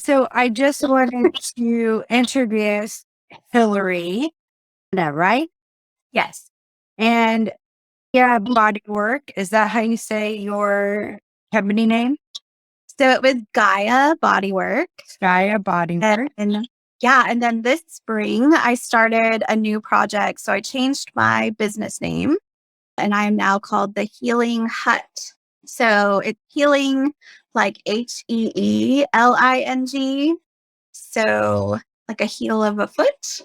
So I just wanted to introduce Hillary, right? Yes. And yeah, body work. Is that how you say your company name? So it was Gaia Bodywork. Gaia Body Work. And yeah, and then this spring I started a new project. So I changed my business name and I am now called the Healing Hut. So it's healing like HEELING. So like a heel of a foot.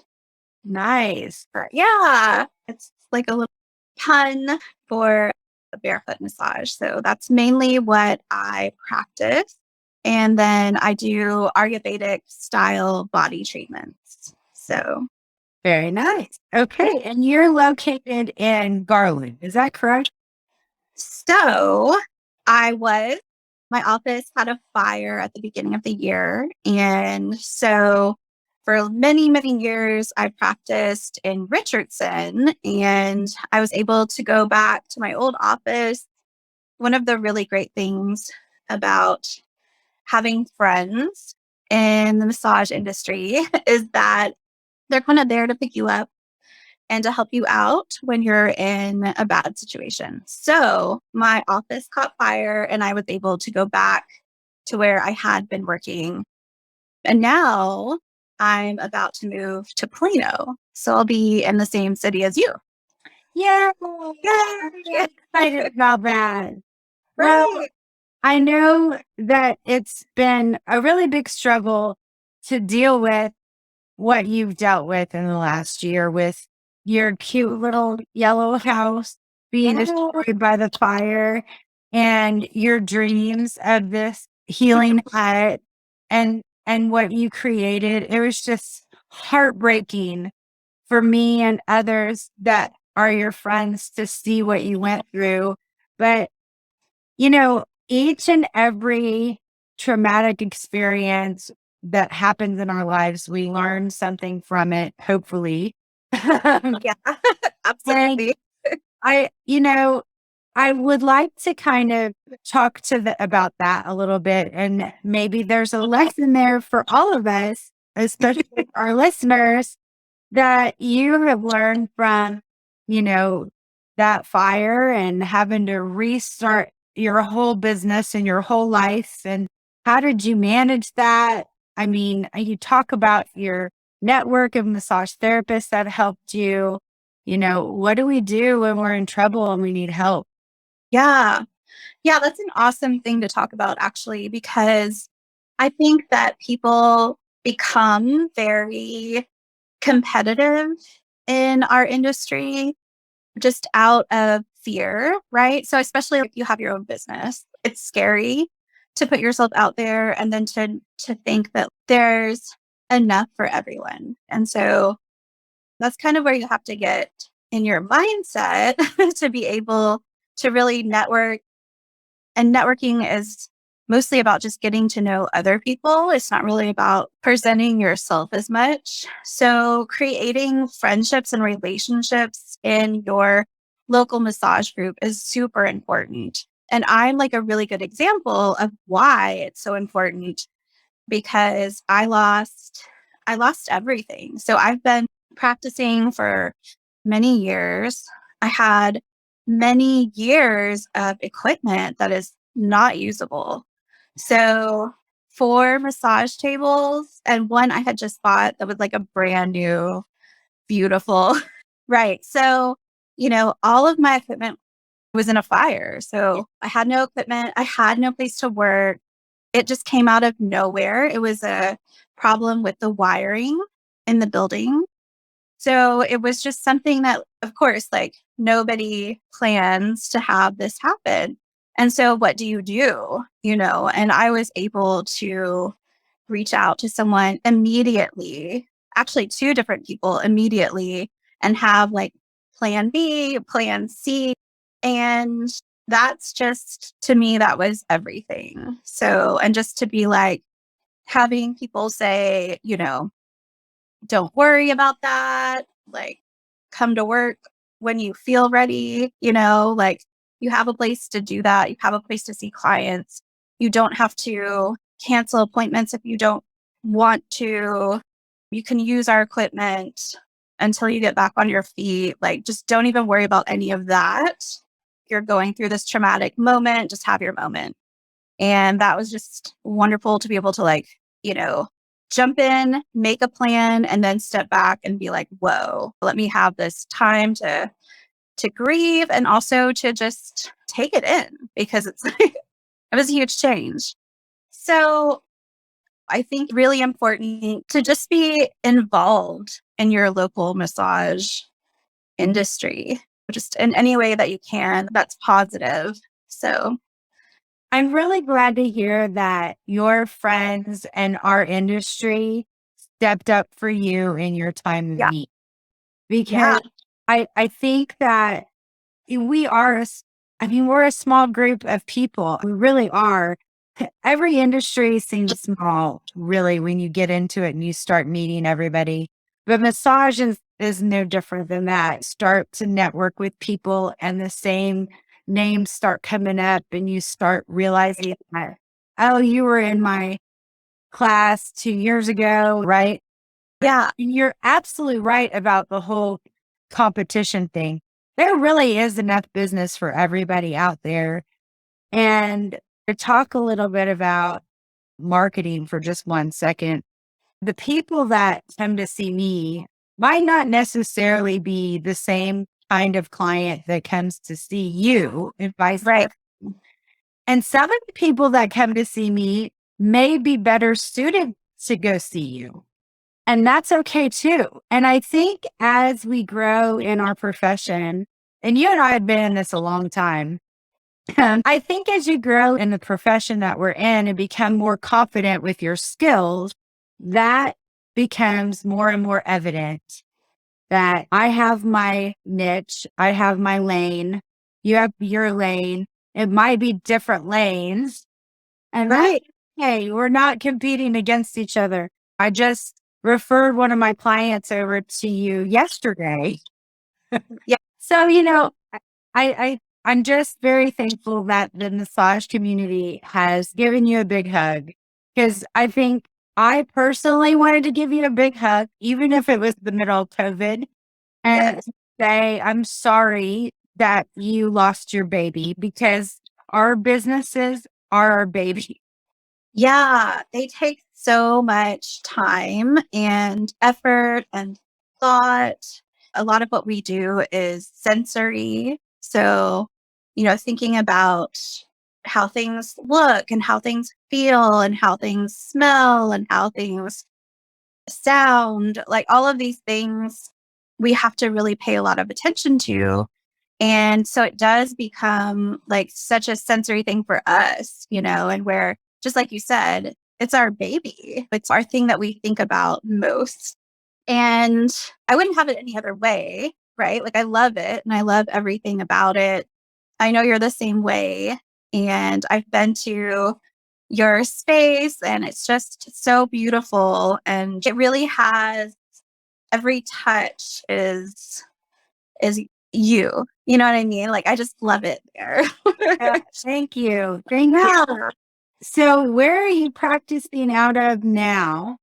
Nice. Yeah, it's like a little pun for a barefoot massage. So that's mainly what I practice. And then I do Ayurvedic style body treatments. So, Very nice. Okay. And you're located in Garland. Is that correct? so my office had a fire at the beginning of the year. And so for many, many years, I practiced in Richardson and I was able to go back to my old office. One of the really great things about having friends in the massage industry is that they're kind of there to pick you up and to help you out when you're in a bad situation. So my office caught fire and I was able to go back to where I had been working. And now I'm about to move to Plano. So I'll be in the same city as you. Yeah. I'm excited about that. Well, Right. I know that it's been a really big struggle to deal with what you've dealt with in the last year with your cute little yellow house being destroyed by the fire and your dreams of this healing hut and what you created. It was just heartbreaking for me and others that are your friends to see what you went through. But each and every traumatic experience that happens in our lives, we learn something from it, hopefully. Yeah, And absolutely. I would like to kind of talk about that a little bit. And maybe there's a lesson there for all of us, especially our listeners, that you have learned from, you know, that fire and having to restart your whole business and your whole life. And how did you manage that? I mean, you talk about your network of massage therapists that helped you. What do we do when we're in trouble and we need help? Yeah. Yeah, that's an awesome thing to talk about actually, because I think that people become very competitive in our industry just out of fear, right? So especially if you have your own business, it's scary to put yourself out there and then to think that there's enough for everyone. And so that's kind of where you have to get in your mindset to be able to really network. And networking is mostly about just getting to know other people. It's not really about presenting yourself as much. So, creating friendships and relationships in your local massage group is super important. And I'm like a really good example of why it's so important because I lost everything. So I've been practicing for many years. I had many years of equipment that is not usable. So, 4 massage tables and one I had just bought that was like a brand new, beautiful. Right. So, all of my equipment was in a fire. So, I had no equipment, I had no place to work. It just came out of nowhere. It was a problem with the wiring in the building. So it was just something that, of course, like nobody plans to have this happen. And so what do you do? And I was able to reach out to someone immediately, actually, 2 different people immediately, and have like plan B, plan C. And that's just, to me, that was everything. So, and just to be like having people say, don't worry about that. Like, come to work when you feel ready, like you have a place to do that. You have a place to see clients. You don't have to cancel appointments if you don't want to, you can use our equipment until you get back on your feet. Like, just don't even worry about any of that. You're going through this traumatic moment, just have your moment. And that was just wonderful to be able to, like, jump in, make a plan, and then step back and be like, whoa, let me have this time to grieve and also to just take it in, because it's like, it was a huge change. So I think really important to just be involved in your local massage industry, just in any way that you can that's positive. So I'm really glad to hear that your friends and our industry stepped up for you in your time of yeah, need. yeah, Because I think that we are, we're a small group of people. We really are. Every industry seems small, really, when you get into it and you start meeting everybody. But massage is no different than that. Start to network with people and the same names start coming up and you start realizing that, oh, you were in my class 2 years ago, right? yeah, And you're absolutely right about the whole competition thing. There really is enough business for everybody out there. And to talk a little bit about marketing for just 1 second, the people that come to see me might not necessarily be the same kind of client that comes to see you and vice right. versa. And some of the people that come to see me may be better suited to go see you. And that's okay too. And I think as we grow in our profession, and you and I have been in this a long time, I think as you grow in the profession that we're in and become more confident with your skills, that becomes more and more evident that I have my niche, I have my lane, you have your lane. It might be different lanes, and that's Right. okay. We're not competing against each other. I just referred one of my clients over to you yesterday. Yeah. So, I'm just very thankful that the massage community has given you a big hug, because I think I personally wanted to give you a big hug, even if it was the middle of COVID, and Yes. say, I'm sorry that you lost your baby, because our businesses are our baby. Yeah. They take so much time and effort and thought. A lot of what we do is sensory. So, thinking about how things look and how things feel and how things smell and how things sound, like all of these things, we have to really pay a lot of attention to. And so it does become like such a sensory thing for us, and where, just like you said, it's our baby. It's our thing that we think about most. And I wouldn't have it any other way, right? Like, I love it and I love everything about it. I know you're the same way. And I've been to your space and it's just so beautiful. And it really has, every touch is you. You know what I mean? Like, I just love it there. Thank you. Thank you. Yeah. So, where are you practicing out of now?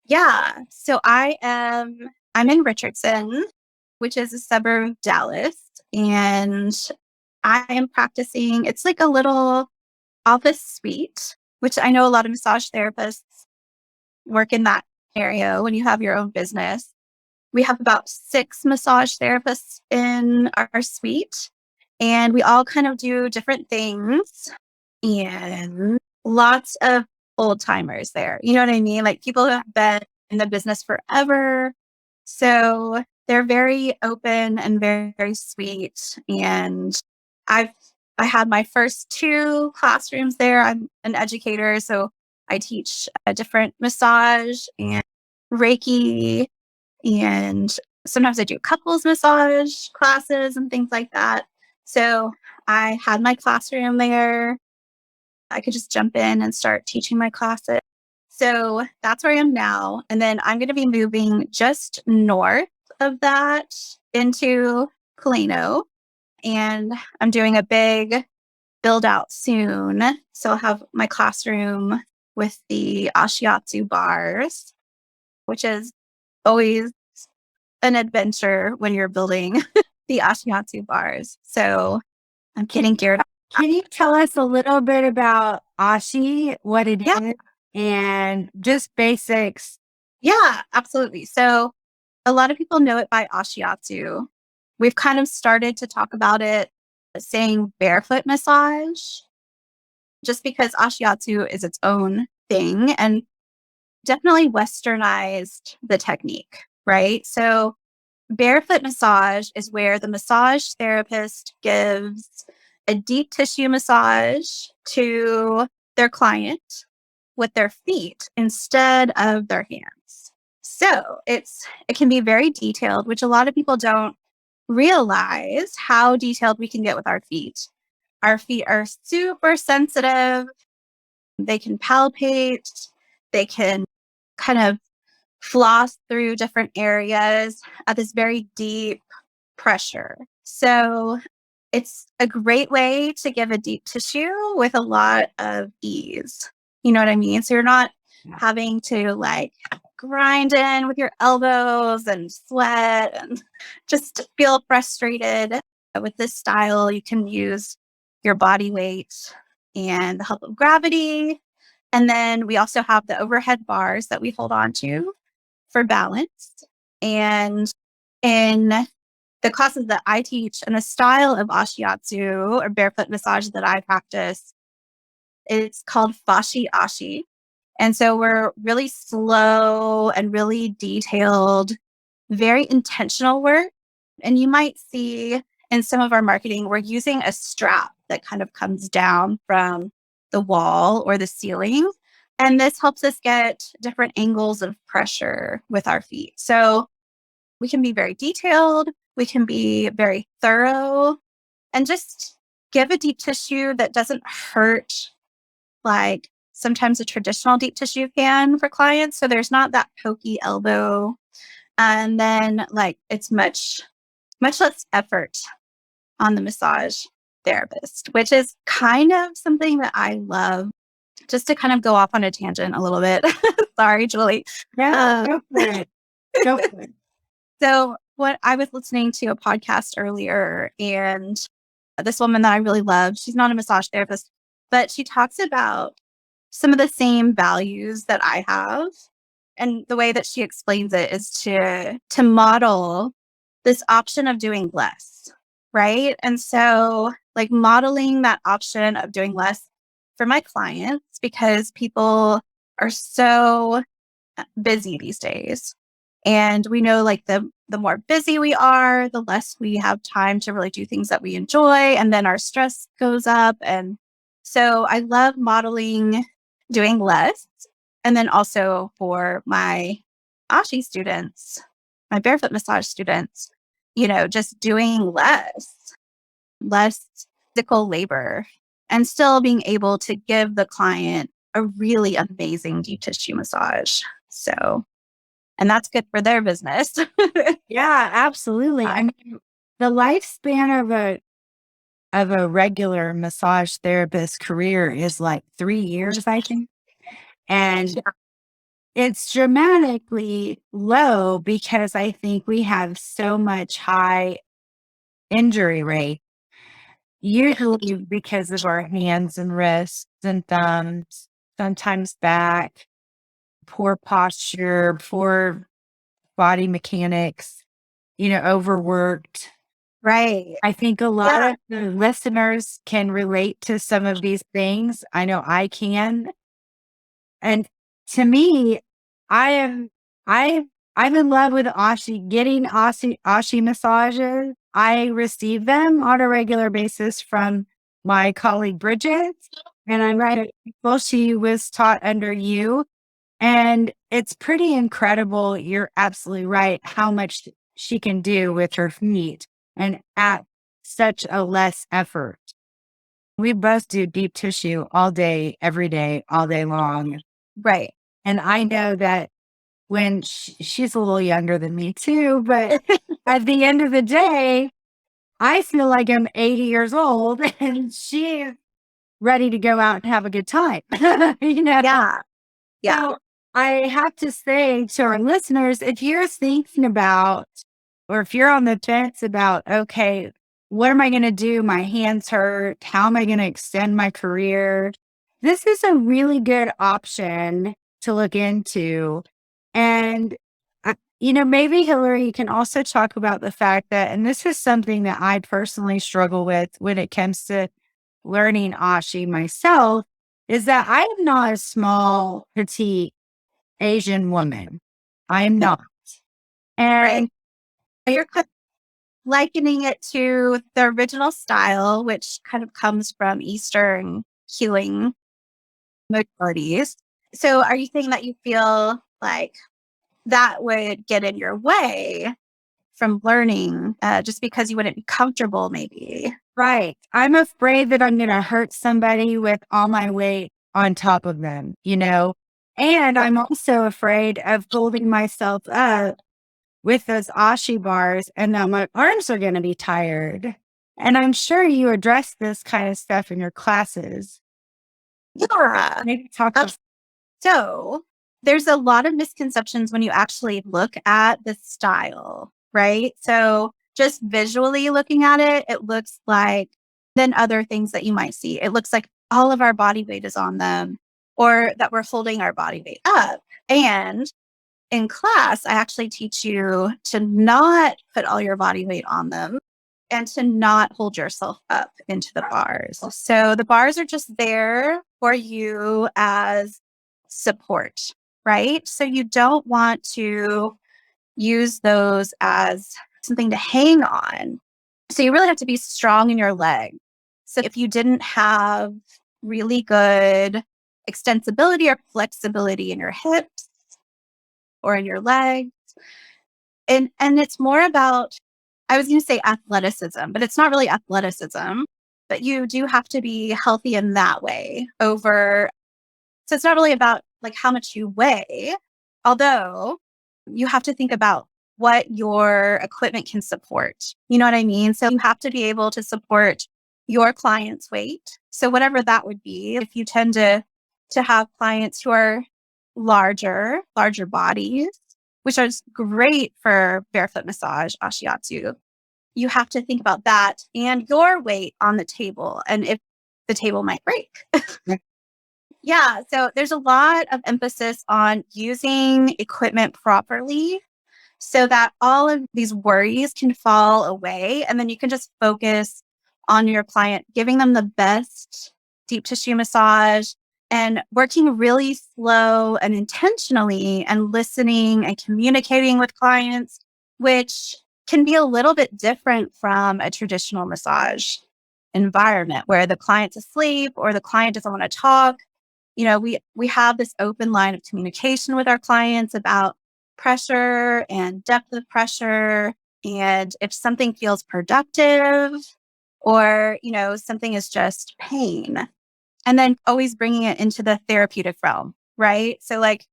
Yeah. So I'm in Richardson, which is a suburb of Dallas, and I am practicing, it's like a little office suite, which I know a lot of massage therapists work in that area when you have your own business. We have about 6 massage therapists in our suite, and we all kind of do different things, and lots of old timers there. You know what I mean? Like, people who have been in the business forever. So they're very open and very, very sweet. And I've I had my first 2 classrooms there. I'm an educator, so I teach a different massage and Reiki, and sometimes I do couples massage classes and things like that. So I had my classroom there. I could just jump in and start teaching my classes. So that's where I am now. And then I'm going to be moving just north of that into Plano. And I'm doing a big build out soon. So I'll have my classroom with the Ashiatsu bars, which is always an adventure when you're building the Ashiatsu bars. So I'm getting geared up. Can you tell us a little bit about Ashi, what it is, and just basics? Yeah, absolutely. So a lot of people know it by Ashiatsu. We've kind of started to talk about it saying barefoot massage, just because Ashiatsu is its own thing and definitely westernized the technique, right? So barefoot massage is where the massage therapist gives a deep tissue massage to their client with their feet instead of their hands. So it can be very detailed, which a lot of people don't realize how detailed we can get with our feet. Our feet are super sensitive. They can palpate, they can kind of floss through different areas at this very deep pressure. So it's a great way to give a deep tissue with a lot of ease. You know what I mean? So you're not having to like grind in with your elbows and sweat and just feel frustrated. With this style, you can use your body weight and the help of gravity. And then we also have the overhead bars that we hold on to for balance. And in the classes that I teach and the style of Ashiatsu or barefoot massage that I practice, it's called Fashi Ashi. And so we're really slow and really detailed, very intentional work. And you might see in some of our marketing, we're using a strap that kind of comes down from the wall or the ceiling. And this helps us get different angles of pressure with our feet. So we can be very detailed, we can be very thorough, and just give a deep tissue that doesn't hurt like sometimes a traditional deep tissue can for clients. So there's not that pokey elbow. And then like it's much less effort on the massage therapist, which is kind of something that I love. Just to kind of go off on a tangent a little bit. Sorry, Julie. Yeah, go for it. Go for it. So what I was listening to a podcast earlier, and this woman that I really love, she's not a massage therapist, but she talks about some of the same values that I have. And the way that she explains it is to model this option of doing less, right? And so like modeling that option of doing less for my clients, because people are so busy these days. And we know like the more busy we are, the less we have time to really do things that we enjoy. And then our stress goes up. And so I love modeling doing less. And then also for my Ashi students, my barefoot massage students, just doing less physical labor and still being able to give the client a really amazing deep tissue massage. So, and that's good for their business. Yeah, absolutely. I mean, the lifespan of a regular massage therapist career is like 3 years, I think. And it's dramatically low because I think we have so much high injury rate, usually because of our hands and wrists and thumbs, sometimes back, poor posture, poor body mechanics, overworked. Right. I think a lot of the listeners can relate to some of these things. I know I can. And to me, I am I I'm in love with getting Ashi massages. I receive them on a regular basis from my colleague Bridget, and I'm right. Well, she was taught under you, and it's pretty incredible. You're absolutely right. How much she can do with her feet, and at such a less effort. We both do deep tissue all day, every day, all day long. Right. And I know that when she's a little younger than me too, but at the end of the day, I feel like I'm 80 years old and she's ready to go out and have a good time. Yeah. Yeah. So I have to say to our listeners, if you're thinking about, or if you're on the fence about, okay, what am I going to do? My hands hurt. How am I going to extend my career? This is a really good option to look into. And, maybe Hillary can also talk about the fact that, and this is something that I personally struggle with when it comes to learning Ashi myself, is that I am not a small, petite Asian woman. I am not. Right. And You're kind of likening it to the original style, which kind of comes from Eastern healing modalities. So are you saying that you feel like that would get in your way from learning just because you wouldn't be comfortable, maybe? right, I'm afraid that I'm going to hurt somebody with all my weight on top of them, And I'm also afraid of holding myself up with those Ashi bars and that my arms are going to be tired. And I'm sure you address this kind of stuff in your classes. Yeah. Maybe talk about. So there's a lot of misconceptions when you actually look at the style, right? So just visually looking at it, it looks like then other things that you might see. It looks like all of our body weight is on them or that we're holding our body weight up. And in class, I actually teach you to not put all your body weight on them and to not hold yourself up into the bars. So the bars are just there for you as support, right? So you don't want to use those as something to hang on. So you really have to be strong in your leg. So if you didn't have really good extensibility or flexibility in your hips or in your legs, and it's more about, I was going to say athleticism, but it's not really athleticism, but you do have to be healthy in that way over. So it's not really about like how much you weigh, although you have to think about what your equipment can support. You know what I mean? So you have to be able to support your client's weight. So whatever that would be, if you tend to have clients who are larger bodies, which is great for barefoot massage, Ashiatsu, you have to think about that and your weight on the table and if the table might break. Yeah. So there's a lot of emphasis on using equipment properly so that all of these worries can fall away. And then you can just focus on your client, giving them the best deep tissue massage and working really slow and intentionally and listening and communicating with clients, which can be a little bit different from a traditional massage environment where the client's asleep or the client doesn't want to talk. We have this open line of communication with our clients about pressure and depth of pressure. And if something feels productive or, something is just pain, and then always bringing it into the therapeutic realm, right? So like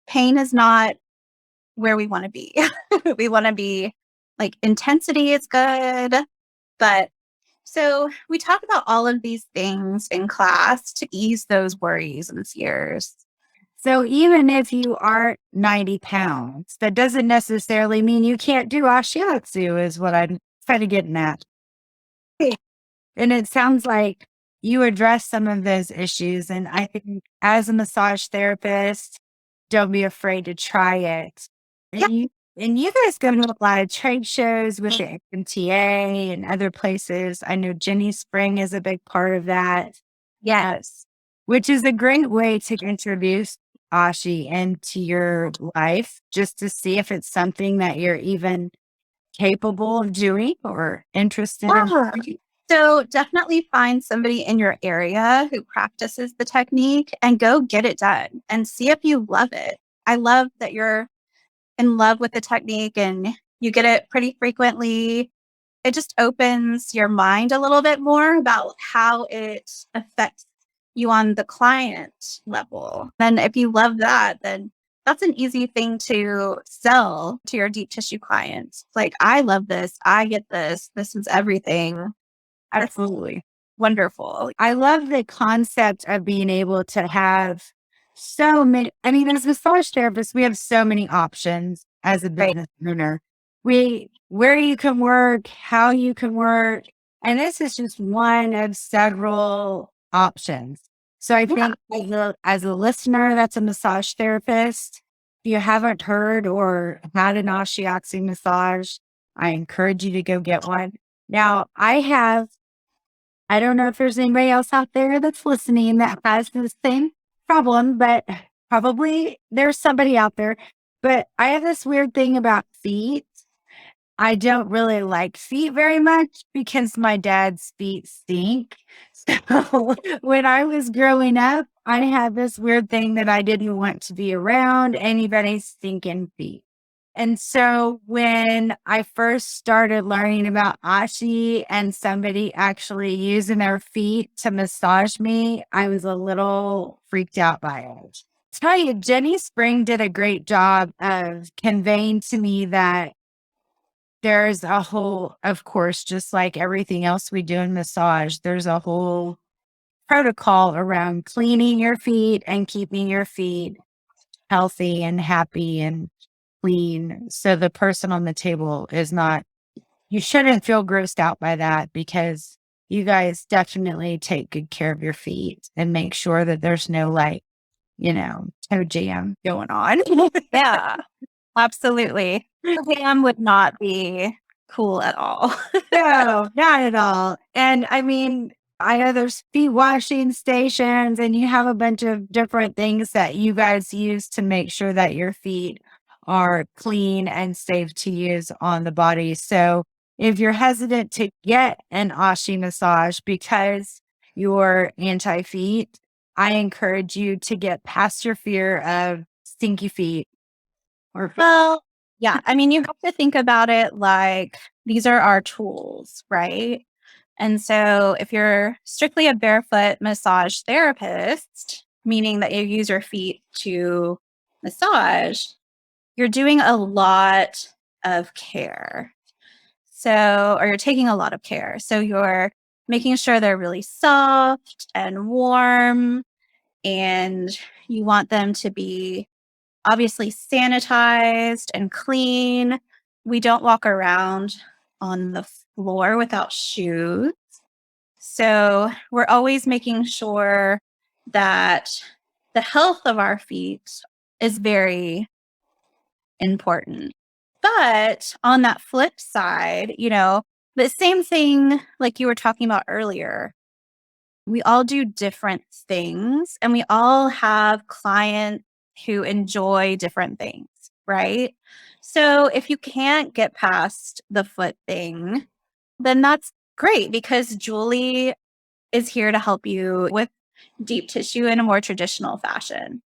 pain is not where we want to be. We want to be like intensity is good, but so we talk about all of these things in class to ease those worries and fears. So even if you are 90 pounds, that doesn't necessarily mean you can't do Ashiatsu, is what I'm kind of getting at. And it sounds like you address some of those issues. And I think as a massage therapist, don't be afraid to try it. And Yeah. you guys go to a lot of trade shows with the MTA and other places. I know Jenny Spring is a big part of that. Yes. Which is a great way to introduce Ashi into your life, just to see if it's something that you're even capable of doing or interested in. So definitely find somebody in your area who practices the technique and go get it done and see if you love it. I love that you're in love with the technique and you get it pretty frequently. It just opens your mind a little bit more about how it affects you on the client level. Then if you love that, then that's an easy thing to sell to your deep tissue clients. Like, I love this. I get this. This is everything. Absolutely. Wonderful. I love the concept of being able to have so many. I mean, as massage therapists, we have so many options as a Right. business owner. Where you can work, how you can work, and this is just one of several options. So I Yeah. think as a listener that's a massage therapist, if you haven't heard or had an Ashiatsu massage, I encourage you to go get one. Now, I don't know if there's anybody else out there that's listening that has the same problem, but probably there's somebody out there. But I have this weird thing about feet. I don't really like feet very much because my dad's feet stink. So when I was growing up, I had this weird thing that I didn't want to be around anybody's stinking feet. And so when I first started learning about Ashi and somebody actually using their feet to massage me, I was a little freaked out by it. Tell you, Jenny Spring did a great job of conveying to me that there's a whole, of course, just like everything else we do in massage, there's a whole protocol around cleaning your feet and keeping your feet healthy and happy and clean. So the person on the table is not, you shouldn't feel grossed out by that because you guys definitely take good care of your feet and make sure that there's no like, toe jam going on. Yeah. Absolutely. Ham would not be cool at all. No, not at all. And I mean, I know there's feet washing stations and you have a bunch of different things that you guys use to make sure that your feet are clean and safe to use on the body. So if you're hesitant to get an Ashi massage because you're anti feet, I encourage you to get past your fear of stinky feet or Well, yeah. I mean, you have to think about it like these are our tools, right? And so if you're strictly a barefoot massage therapist, meaning that you use your feet to massage, you're doing a lot of care. So, or you're taking a lot of care. So you're making sure they're really soft and warm, and you want them to be obviously sanitized and clean. We don't walk around on the floor without shoes. So we're always making sure that the health of our feet is very important. But on that flip side, the same thing like you were talking about earlier, we all do different things and we all have clients who enjoy different things, right? So if you can't get past the foot thing, then that's great because Julie is here to help you with deep tissue in a more traditional fashion.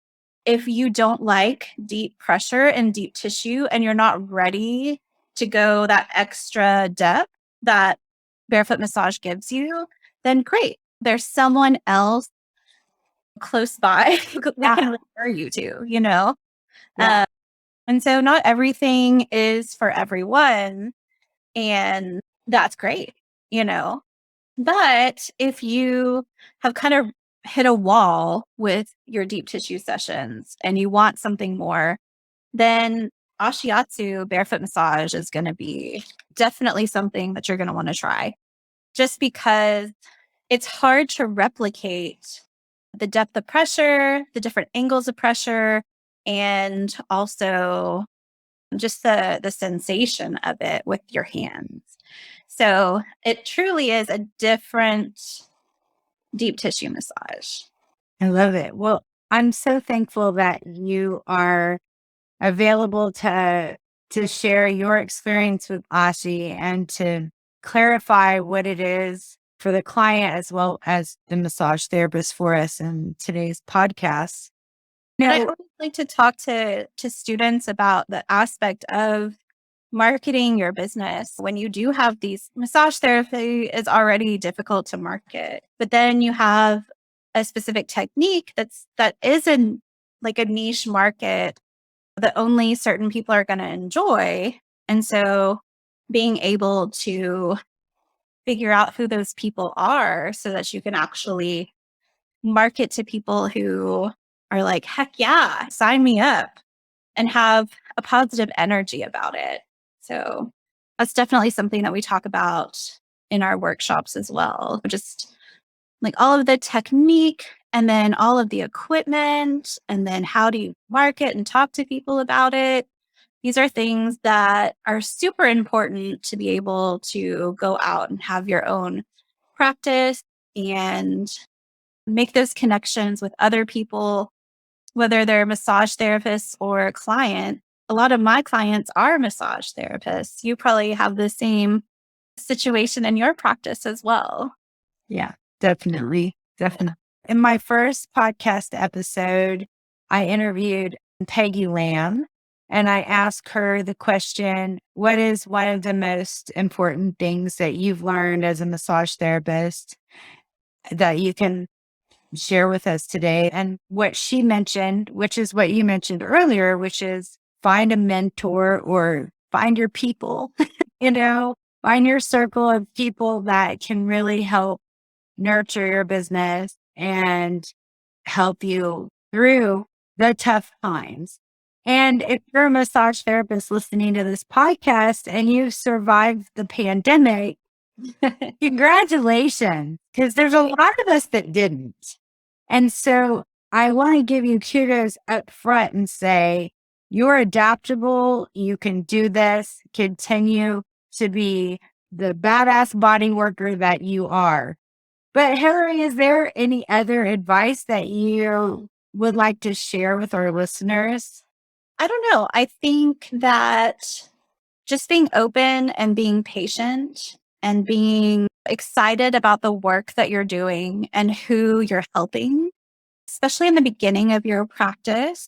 If you don't like deep pressure and deep tissue and you're not ready to go that extra depth that barefoot massage gives you, then great. There's someone else close by that can refer you to. yeah. And so not everything is for everyone. And that's great, you know. But if you have kind of hit a wall with your deep tissue sessions and you want something more, then Ashiatsu barefoot massage is going to be definitely something that you're going to want to try just because it's hard to replicate the depth of pressure, the different angles of pressure, and also just the sensation of it with your hands. So it truly is a different deep tissue massage. I love it. Well, I'm so thankful that you are available to share your experience with Ashi and to clarify what it is for the client as well as the massage therapist for us in today's podcast. And I No, always like to talk to students about the aspect of marketing your business. When you do have these massage therapy is already difficult to market, but then you have a specific technique that isn't like a niche market that only certain people are going to enjoy. And so being able to figure out who those people are so that you can actually market to people who are like, heck yeah, sign me up, and have a positive energy about it. So that's definitely something that we talk about in our workshops as well. Just like all of the technique and then all of the equipment, and then how do you market and talk to people about it. These are things that are super important to be able to go out and have your own practice and make those connections with other people, whether they're massage therapists or a client. A lot of my clients are massage therapists. You probably have the same situation in your practice as well. Yeah, definitely. Definitely. In my first podcast episode, I interviewed Peggy Lamb and I asked her the question, what is one of the most important things that you've learned as a massage therapist that you can share with us today? And what she mentioned, which is what you mentioned earlier, which is find a mentor or find your people, find your circle of people that can really help nurture your business and help you through the tough times. And if you're a massage therapist listening to this podcast and you survived the pandemic, congratulations, because there's a lot of us that didn't. And so I want to give you kudos up front and say, you're adaptable. You can do this. Continue to be the badass body worker that you are. But Hilary, is there any other advice that you would like to share with our listeners? I don't know. I think that just being open and being patient and being excited about the work that you're doing and who you're helping, especially in the beginning of your practice,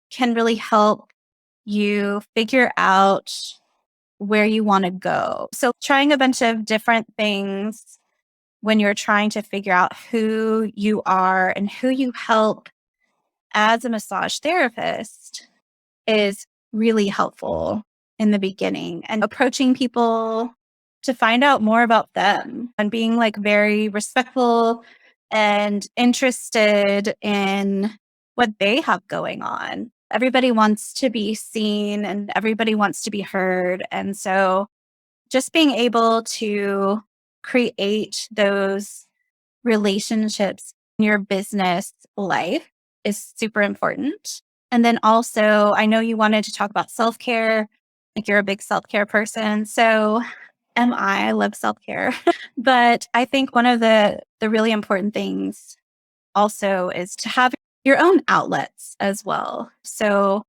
can really help you figure out where you want to go. So trying a bunch of different things when you're trying to figure out who you are and who you help as a massage therapist is really helpful in the beginning, and approaching people to find out more about them and being like very respectful and interested in what they have going on. Everybody wants to be seen and everybody wants to be heard. And so just being able to create those relationships in your business life is super important. And then also, I know you wanted to talk about self care, like you're a big self care person. So am I. I love self care. But I think one of the really important things also is to have your own outlets as well. So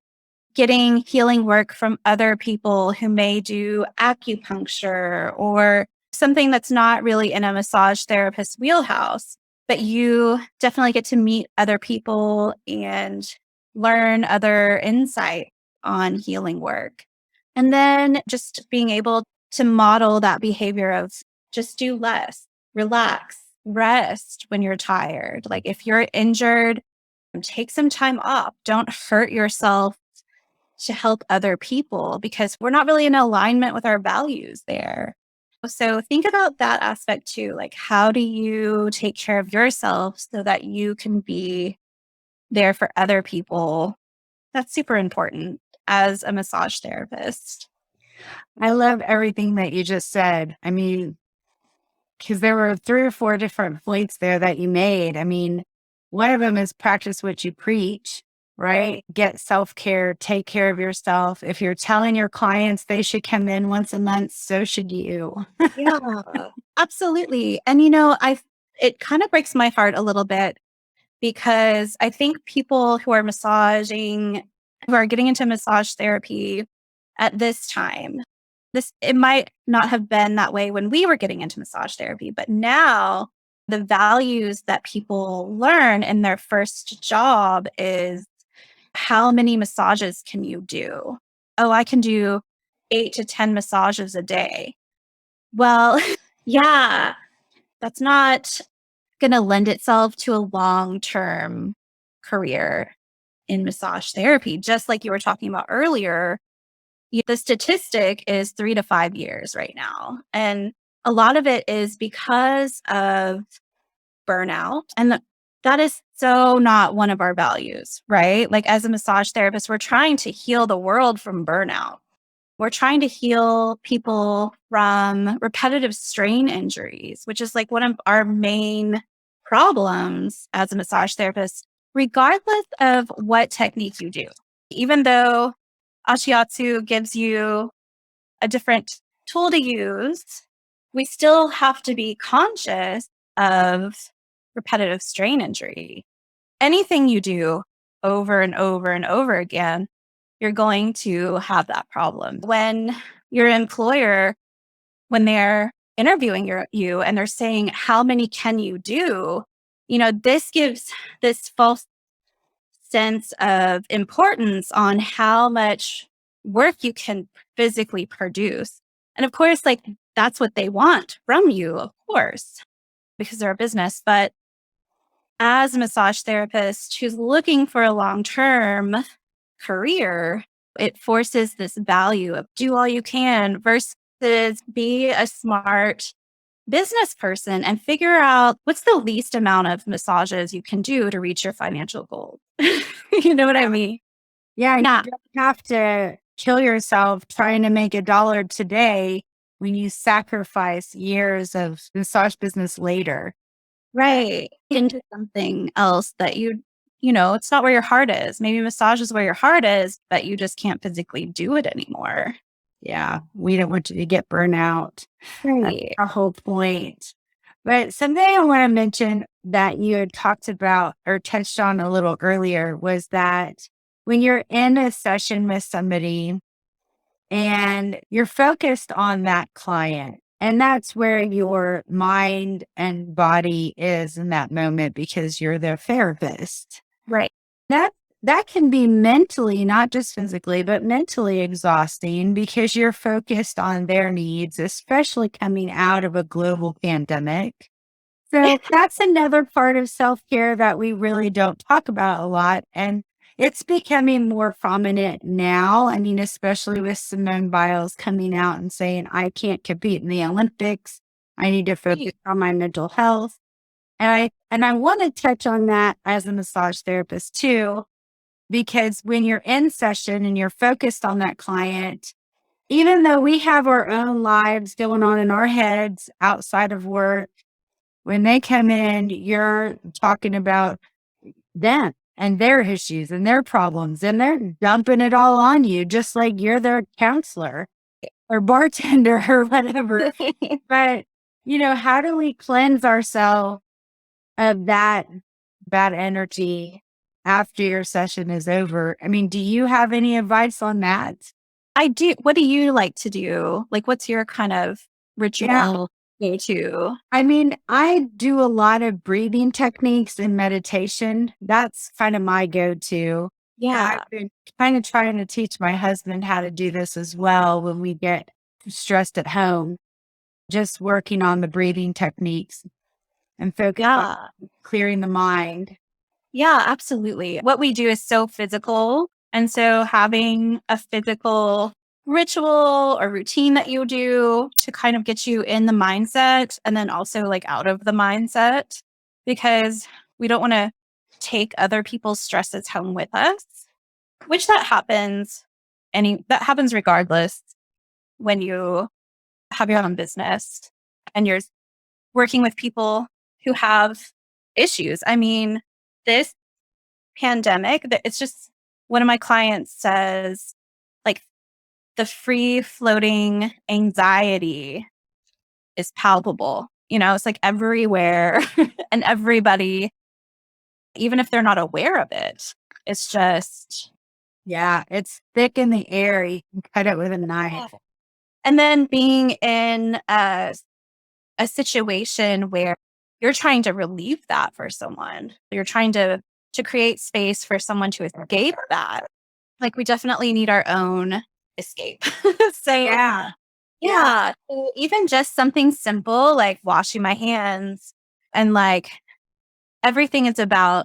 getting healing work from other people who may do acupuncture or something that's not really in a massage therapist's wheelhouse, but you definitely get to meet other people and learn other insight on healing work. And then just being able to model that behavior of just do less, relax, rest when you're tired. Like if you're injured, take some time off. Don't hurt yourself to help other people because we're not really in alignment with our values there. So think about that aspect too. Like, how do you take care of yourself so that you can be there for other people? That's super important as a massage therapist. I love everything that you just said. I mean, because there were 3 or 4 different points there that you made. I mean, one of them is practice what you preach, right? Get self-care, take care of yourself. If you're telling your clients they should come in once a month, so should you. Yeah, absolutely. And it kind of breaks my heart a little bit because I think people who are who are getting into massage therapy at this time, it might not have been that way when we were getting into massage therapy, but now the values that people learn in their first job is how many massages can you do? Oh, I can do 8 to 10 massages a day. Well, yeah, that's not going to lend itself to a long-term career in massage therapy. Just like you were talking about earlier, the statistic is 3 to 5 years right now. And a lot of it is because of burnout. And that is so not one of our values, right? Like as a massage therapist, we're trying to heal the world from burnout. We're trying to heal people from repetitive strain injuries, which is like one of our main problems as a massage therapist, regardless of what technique you do. Even though Ashiatsu gives you a different tool to use, we still have to be conscious of repetitive strain injury. Anything you do over and over and over again, you're going to have that problem. When your employer, when they're interviewing you and they're saying, how many can you do? This gives this false sense of importance on how much work you can physically produce. And of course, like that's what they want from you, of course, because they're a business. But as a massage therapist who's looking for a long-term career, it forces this value of do all you can versus be a smart business person and figure out what's the least amount of massages you can do to reach your financial goals. You know what I mean? Yeah, you Yeah, don't have to kill yourself trying to make $1 today when you sacrifice years of massage business later. right. Into something else that it's not where your heart is. Maybe massage is where your heart is, but you just can't physically do it anymore. Yeah, we don't want you to get burnout. That's Right. our whole point. But something I want to mention that you had talked about or touched on a little earlier was that when you're in a session with somebody and you're focused on that client, and that's where your mind and body is in that moment because you're their therapist. Right. That that can be mentally, not just physically, but mentally exhausting because you're focused on their needs, especially coming out of a global pandemic. So that's another part of self-care that we really don't talk about a lot. And it's becoming more prominent now. I mean, especially with Simone Biles coming out and saying, I can't compete in the Olympics. I need to focus on my mental health. And I want to touch on that as a massage therapist too, because when you're in session and you're focused on that client, even though we have our own lives going on in our heads outside of work, when they come in, you're talking about them and their issues and their problems, and they're dumping it all on you, just like you're their counselor or bartender or whatever. But, how do we cleanse ourselves of that bad energy after your session is over? I mean, do you have any advice on that? I do. What do you like to do? Like, what's your kind of Yeah. ritual go to? I mean, I do a lot of breathing techniques and meditation. That's kind of my go-to. And Yeah. I've been kind of trying to teach my husband how to do this as well when we get stressed at home, just working on the breathing techniques and focus on Yeah. clearing the mind. Yeah, absolutely. What we do is so physical. And so having a physical ritual or routine that you do to kind of get you in the mindset and then also like out of the mindset, because we don't want to take other people's stresses home with us, which that happens regardless when you have your own business and you're working with people who have issues. I mean, this pandemic, it's just one of my clients says, like, the free floating anxiety is palpable. It's like everywhere and everybody, even if they're not aware of it, it's just, Yeah, it's thick in the air. You can cut it with a knife. and then being in a situation where you're trying to relieve that for someone. You're trying to create space for someone to escape that. Like we definitely need our own escape. So Yeah. yeah, so even just something simple like washing my hands and like everything is about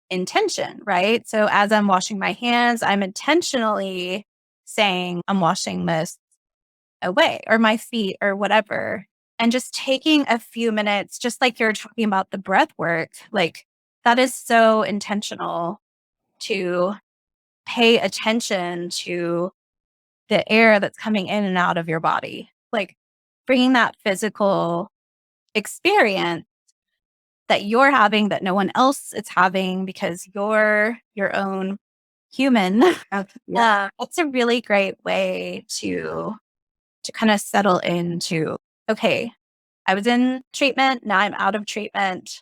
intention, right? So as I'm washing my hands, I'm intentionally saying I'm washing this away or my feet or whatever. And just taking a few minutes, just like you're talking about the breath work, like that is so intentional to pay attention to the air that's coming in and out of your body. Like bringing that physical experience that you're having that no one else is having because you're your own human. That's a really great way to kind of settle into, okay, I was in treatment, now I'm out of treatment.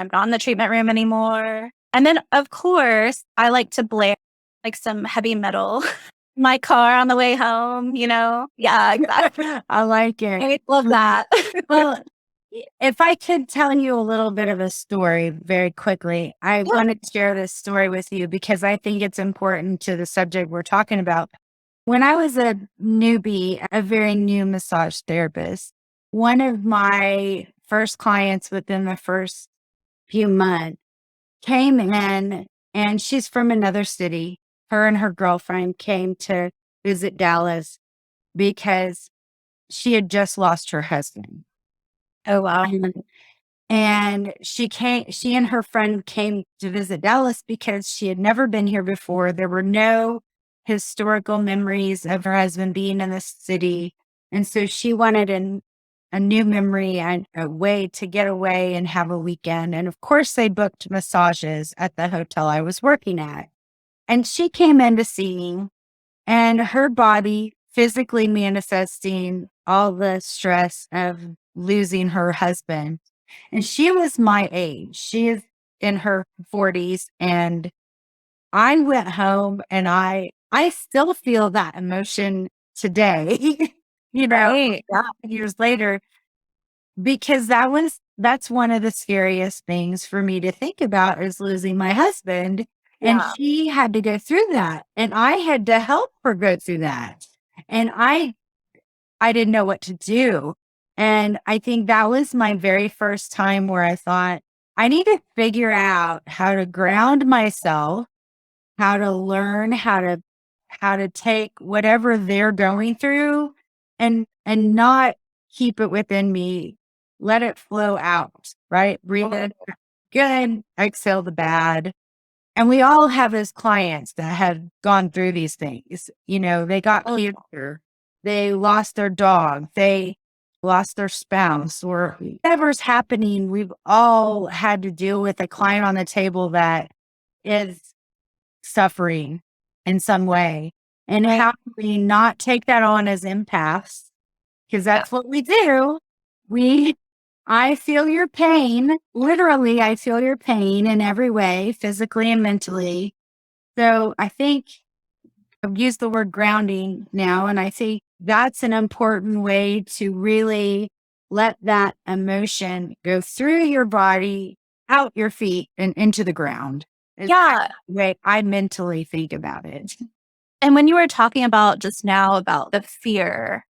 I'm not in the treatment room anymore. And then of course, I like to blare like some heavy metal in my car on the way home, you know? Yeah, exactly. I like it. I love that. Well, if I could tell you a little bit of a story very quickly, I want to share this story with you because I think it's important to the subject we're talking about. When I was a newbie, a very new massage therapist, one of my first clients within the first few months came in, and she's from another city. Her and her girlfriend came to visit Dallas because she had just lost her husband. Oh, wow. And she and her friend came to visit Dallas because she had never been here before. There were no historical memories of her husband being in the city. And so she wanted a new memory and a way to get away and have a weekend. And of course, they booked massages at the hotel I was working at. And she came in to see me, and her body physically manifesting all the stress of losing her husband. And she was my age. She is in her 40s. And I went home and I still feel that emotion today, Right. years later, because that's one of the scariest things for me to think about is losing my husband. And Yeah. she had to go through that. And I had to help her go through that. And I didn't know what to do. And I think that was my very first time where I thought, I need to figure out how to ground myself, how to learn how to take whatever they're going through and not keep it within me. Let it flow out, right? Breathe in good, exhale the bad. And we all have as clients that have gone through these things. They got cancer, they lost their dog, they lost their spouse, or whatever's happening. We've all had to deal with a client on the table that is suffering in some way. And how do we not take that on as empaths? Because that's what we do. I feel your pain. Literally, I feel your pain in every way, physically and mentally. So I think I've used the word grounding now, and I think that's an important way to really let that emotion go through your body, out your feet, and into the ground. Yeah. The way I mentally think about it. And when you were talking about just now about the fear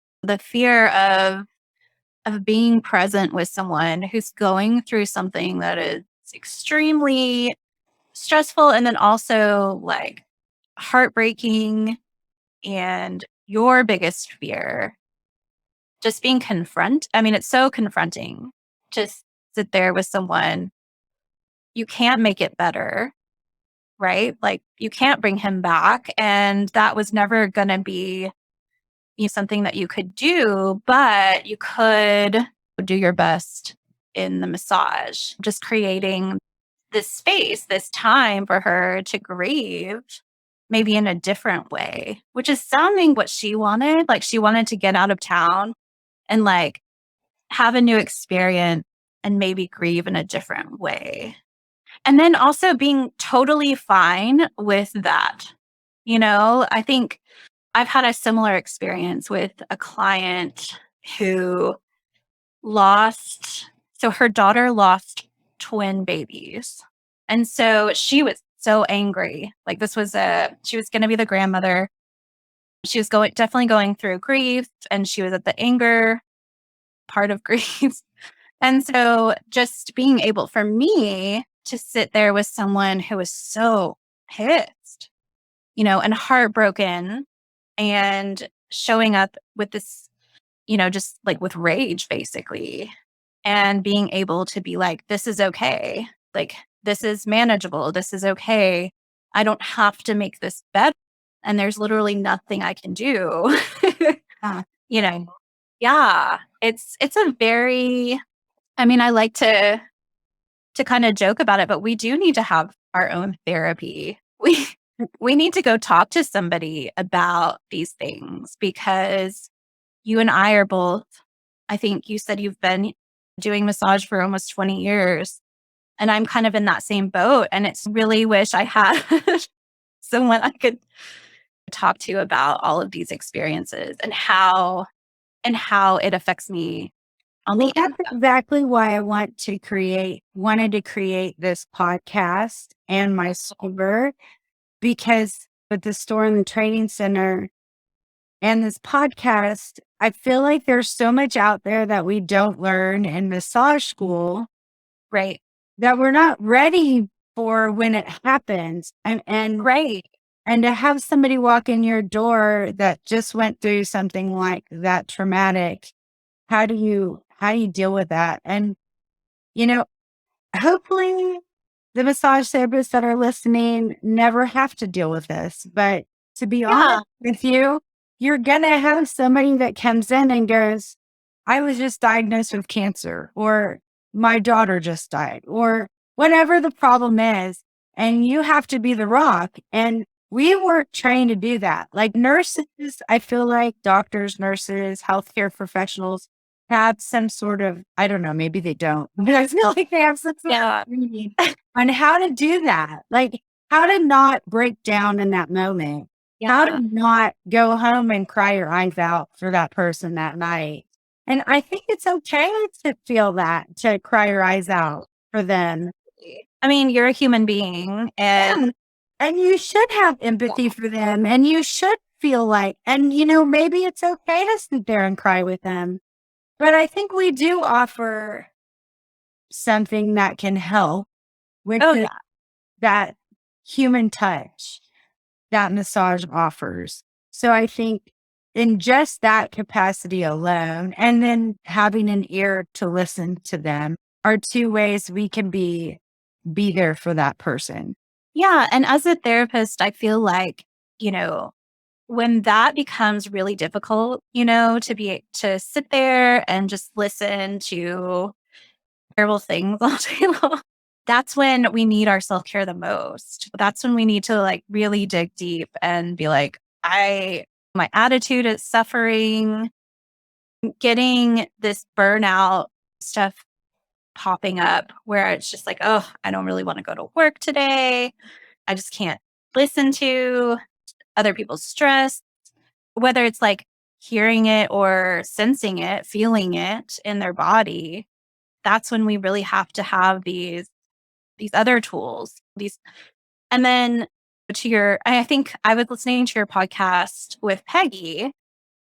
of being present with someone who's going through something that is extremely stressful and then also like heartbreaking, and your biggest fear just being it's so confronting to sit there with someone. You can't make it better, right? Like you can't bring him back, and that was never going to be something that you could do, but you could do your best in the massage, just creating this space, this time for her to grieve, maybe in a different way, which is sounding what she wanted. Like she wanted to get out of town and like have a new experience and maybe grieve in a different way. And then also being totally fine with that. I think I've had a similar experience with a client who her daughter lost twin babies. And so she was so angry. Like she was going to be the grandmother. She was definitely going through grief, and she was at the anger part of grief. And so just being able for me to sit there with someone who was so pissed, and heartbroken, and showing up with this, just like with rage basically, and being able to be like, this is okay. Like this is manageable. This is okay. I don't have to make this better. And there's literally nothing I can do. Yeah. You know, yeah, it's a very, I mean, I like to kind of joke about it, but we do need to have our own therapy. We need to go talk to somebody about these things because you and I are both, I think you said you've been doing massage for almost 20 years. And I'm kind of in that same boat. And it's really wish I had someone I could talk to about all of these experiences and how it affects me on the That's exactly why I wanted to create this podcast and my store, because with the store and the training center and this podcast, I feel like there's so much out there that we don't learn in massage school right. that we're not ready for when it happens. And Right. And to have somebody walk in your door that just went through something like that traumatic, how do you deal with that? And, you know, hopefully the massage therapists that are listening never have to deal with this. But to be Yeah. honest with you, you're going to have somebody that comes in and goes, I was just diagnosed with cancer, or my daughter just died, or whatever the problem is. And you have to be the rock. And we weren't trained to do that. Like nurses, I feel like doctors, nurses, healthcare professionals have some sort of, I don't know, maybe they don't, but I feel like they have some sort Yeah. of training on how to do that. Like how to not break down in that moment, how to not go home and cry your eyes out for that person that night. And I think it's okay to feel that, to cry your eyes out for them. I mean, you're a human being and And you should have empathy for them, and you should feel like, and maybe it's okay to sit there and cry with them. But I think we do offer something that can help with that human touch that massage offers. So I think in just that capacity alone, and then having an ear to listen to them, are two ways we can be there for that person. yeah. And as a therapist, I feel like, when that becomes really difficult, to sit there and just listen to terrible things all day long, that's when we need our self-care the most. That's when we need to like really dig deep and be like, my attitude is suffering, getting this burnout stuff popping up where it's just like, oh, I don't really want to go to work today. I just can't listen to other people's stress, whether it's like hearing it or sensing it, feeling it in their body. That's when we really have to have these other tools. And then I think I was listening to your podcast with Peggy,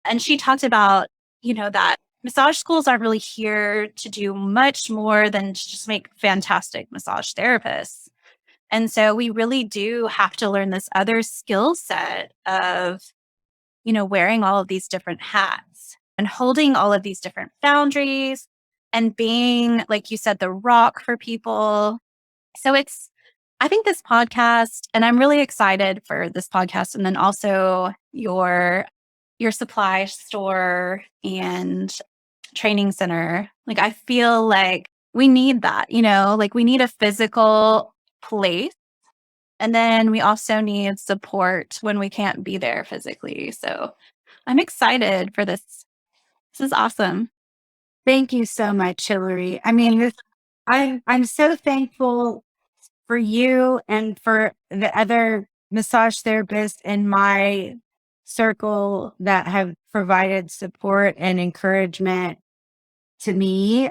and she talked about, that massage schools aren't really here to do much more than to just make fantastic massage therapists. And so we really do have to learn this other skill set of, wearing all of these different hats and holding all of these different boundaries and being, like you said, the rock for people. So I think this podcast, and I'm really excited for this podcast, and then also your supply store and training center. Like, I feel like we need that, like we need a physical place. And then we also need support when we can't be there physically. So I'm excited for this. This is awesome. Thank you so much, Hilary. I mean, I'm so thankful for you and for the other massage therapists in my circle that have provided support and encouragement to me.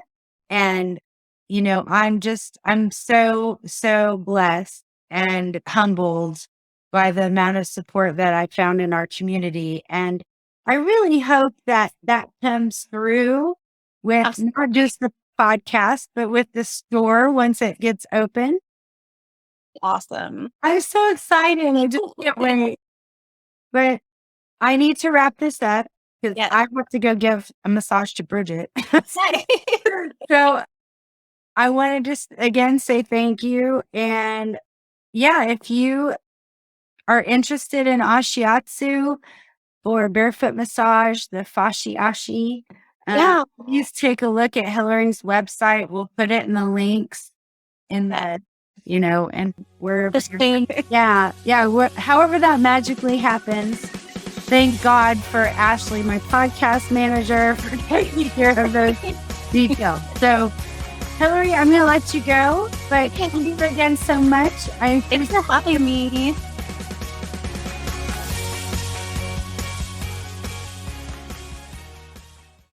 And, I'm so, so blessed and humbled by the amount of support that I found in our community. And I really hope that that comes through with not just the podcast, but with the store once it gets open. Awesome. I'm so excited. I just can't wait. But I need to wrap this up because I have to go give a massage to Bridget. So I want to just again say thank you. And yeah, if you are interested in Ashiatsu or barefoot massage, the fasciashi, Yeah. please take a look at Hillary's website. We'll put it in the links in the, and wherever. Just saying. Yeah. However that magically happens. Thank God for Ashley, my podcast manager, for taking care of those details. So, Hilary, I'm going to let you go, but thank you again so much. Thanks for having me.